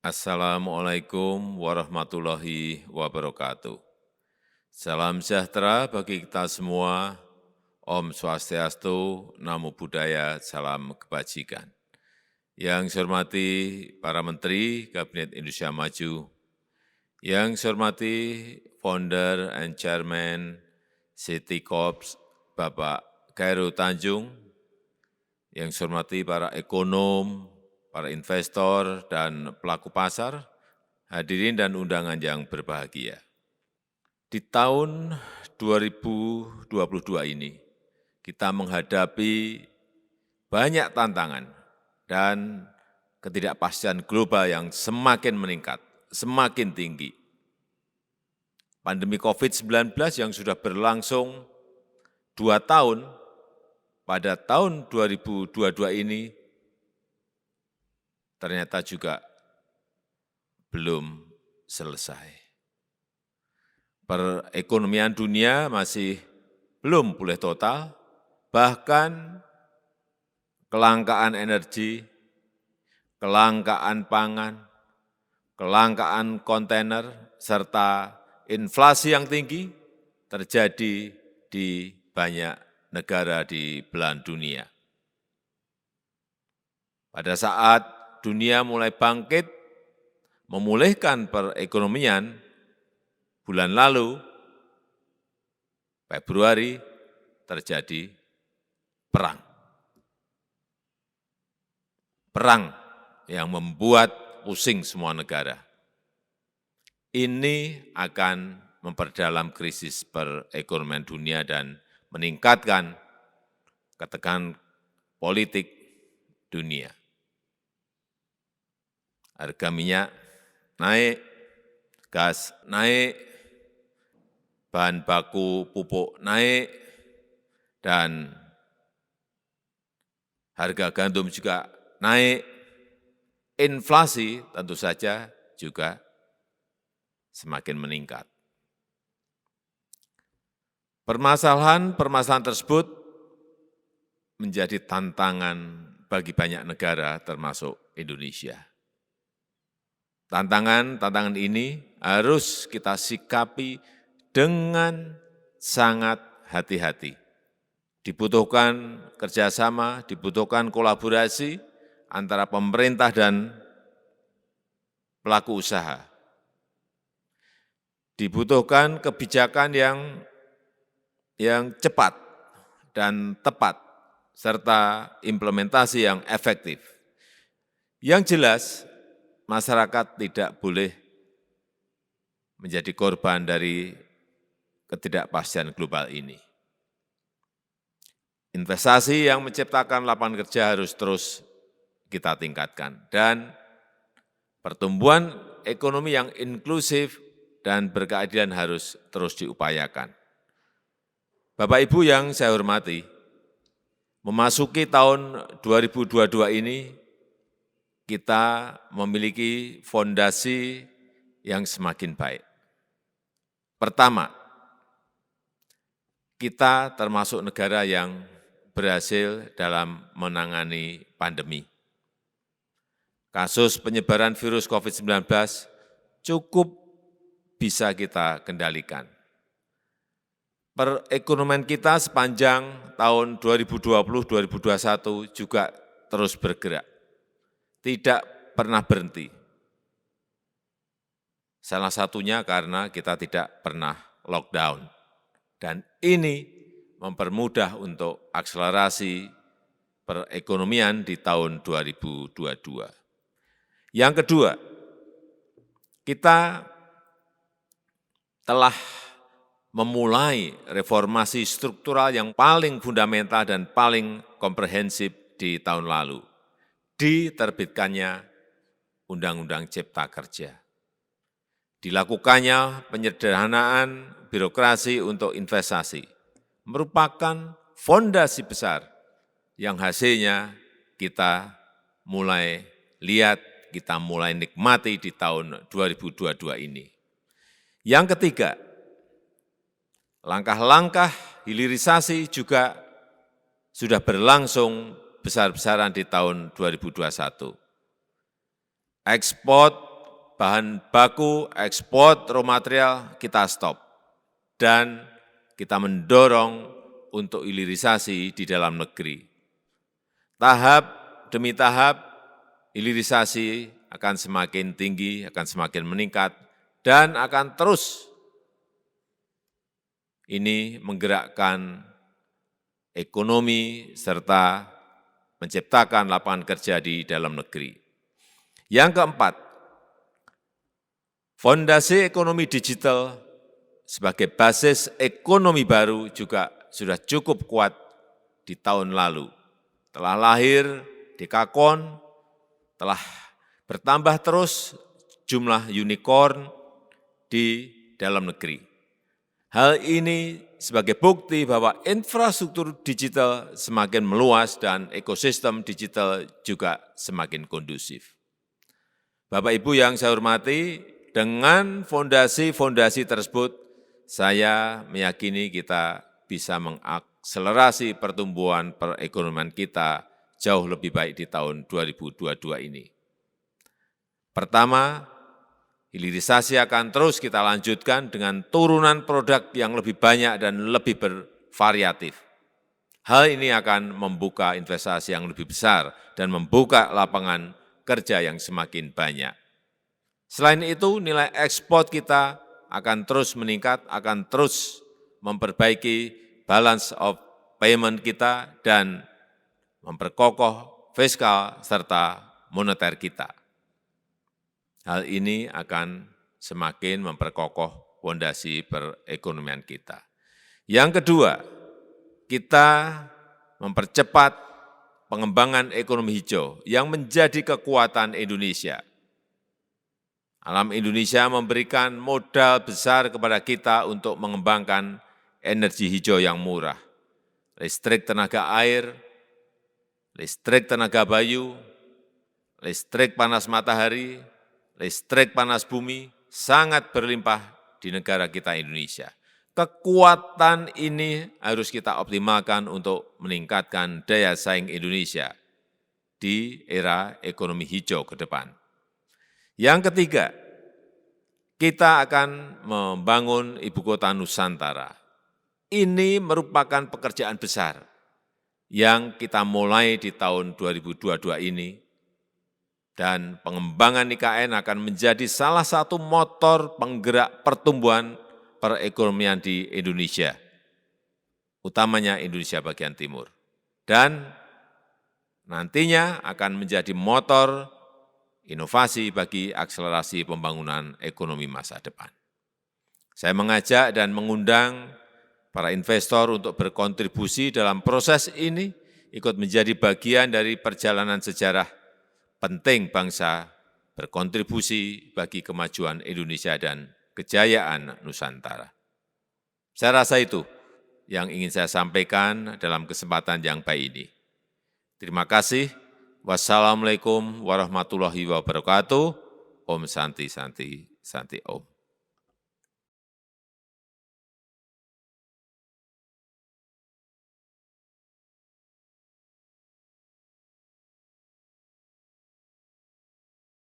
Assalamualaikum warahmatullahi wabarakatuh. Salam sejahtera bagi kita semua. Om Swastiastu, Namo Buddhaya, salam kebajikan. Yang saya hormati para Menteri Kabinet Indonesia Maju, yang saya hormati Founder and Chairman City Corp, Bapak Khairul Tanjung, yang saya hormati para ekonom, para investor, dan pelaku pasar, hadirin dan undangan yang berbahagia. Di tahun 2022 ini, kita menghadapi banyak tantangan dan ketidakpastian global yang semakin meningkat, semakin tinggi. Pandemi COVID-19 yang sudah berlangsung 2 tahun, pada tahun 2022 ini ternyata juga belum selesai. Perekonomian dunia masih belum pulih total, bahkan kelangkaan energi, kelangkaan pangan, kelangkaan kontainer, serta inflasi yang tinggi terjadi di banyak negara di belahan dunia. Pada saat dunia mulai bangkit, memulihkan perekonomian, bulan lalu, Februari, terjadi perang. Perang yang membuat pusing semua negara. Ini akan memperdalam krisis perekonomian dunia dan meningkatkan ketegangan politik dunia. Harga minyak naik, gas naik, bahan baku pupuk naik, dan harga gandum juga naik. Inflasi tentu saja juga semakin meningkat. Permasalahan tersebut menjadi tantangan bagi banyak negara termasuk Indonesia. Tantangan ini harus kita sikapi dengan sangat hati-hati. Dibutuhkan kerjasama, dibutuhkan kolaborasi antara pemerintah dan pelaku usaha. Dibutuhkan kebijakan yang cepat dan tepat, serta implementasi yang efektif. Yang jelas, masyarakat tidak boleh menjadi korban dari ketidakpastian global ini. Investasi yang menciptakan lapangan kerja harus terus kita tingkatkan, dan pertumbuhan ekonomi yang inklusif dan berkeadilan harus terus diupayakan. Bapak Ibu yang saya hormati, memasuki tahun 2022 ini, kita memiliki fondasi yang semakin baik. Pertama, kita termasuk negara yang berhasil dalam menangani pandemi. Kasus penyebaran virus COVID-19 cukup bisa kita kendalikan. Perekonomian kita sepanjang tahun 2020-2021 juga terus bergerak. Tidak pernah berhenti. Salah satunya karena kita tidak pernah lockdown. Dan ini mempermudah untuk akselerasi perekonomian di tahun 2022. Yang kedua, kita telah memulai reformasi struktural yang paling fundamental dan paling komprehensif di tahun lalu. Diterbitkannya Undang-Undang Cipta Kerja. Dilakukannya penyederhanaan birokrasi untuk investasi, merupakan fondasi besar yang hasilnya kita mulai lihat, kita mulai nikmati di tahun 2022 ini. Yang ketiga, langkah-langkah hilirisasi juga sudah berlangsung besar-besaran di tahun 2021. Ekspor bahan baku, ekspor raw material kita stop. Dan kita mendorong untuk hilirisasi di dalam negeri. Tahap demi tahap, hilirisasi akan semakin tinggi, akan semakin meningkat, dan akan terus ini menggerakkan ekonomi serta menciptakan lapangan kerja di dalam negeri. Yang keempat, fondasi ekonomi digital sebagai basis ekonomi baru juga sudah cukup kuat di tahun lalu. Telah lahir Dekakon, telah bertambah terus jumlah unicorn di dalam negeri. Hal ini sebagai bukti bahwa infrastruktur digital semakin meluas dan ekosistem digital juga semakin kondusif. Bapak Ibu yang saya hormati, dengan fondasi-fondasi tersebut, saya meyakini kita bisa mengakselerasi pertumbuhan perekonomian kita jauh lebih baik di tahun 2022 ini. Pertama, hilirisasi akan terus kita lanjutkan dengan turunan produk yang lebih banyak dan lebih bervariatif. Hal ini akan membuka investasi yang lebih besar dan membuka lapangan kerja yang semakin banyak. Selain itu, nilai ekspor kita akan terus meningkat, akan terus memperbaiki balance of payment kita dan memperkokoh fiskal serta moneter kita. Hal ini akan semakin memperkokoh fondasi perekonomian kita. Yang kedua, kita mempercepat pengembangan ekonomi hijau yang menjadi kekuatan Indonesia. Alam Indonesia memberikan modal besar kepada kita untuk mengembangkan energi hijau yang murah, listrik tenaga air, listrik tenaga bayu, listrik panas matahari, listrik panas bumi, sangat berlimpah di negara kita Indonesia. Kekuatan ini harus kita optimalkan untuk meningkatkan daya saing Indonesia di era ekonomi hijau ke depan. Yang ketiga, kita akan membangun Ibu Kota Nusantara. Ini merupakan pekerjaan besar yang kita mulai di tahun 2022 ini, dan pengembangan IKN akan menjadi salah satu motor penggerak pertumbuhan perekonomian di Indonesia, utamanya Indonesia bagian timur. Dan nantinya akan menjadi motor inovasi bagi akselerasi pembangunan ekonomi masa depan. Saya mengajak dan mengundang para investor untuk berkontribusi dalam proses ini, ikut menjadi bagian dari perjalanan sejarah penting bangsa, berkontribusi bagi kemajuan Indonesia dan kejayaan Nusantara. Saya rasa itu yang ingin saya sampaikan dalam kesempatan yang baik ini. Terima kasih. Wassalamualaikum warahmatullahi wabarakatuh. Om Santi Santi Santi Om.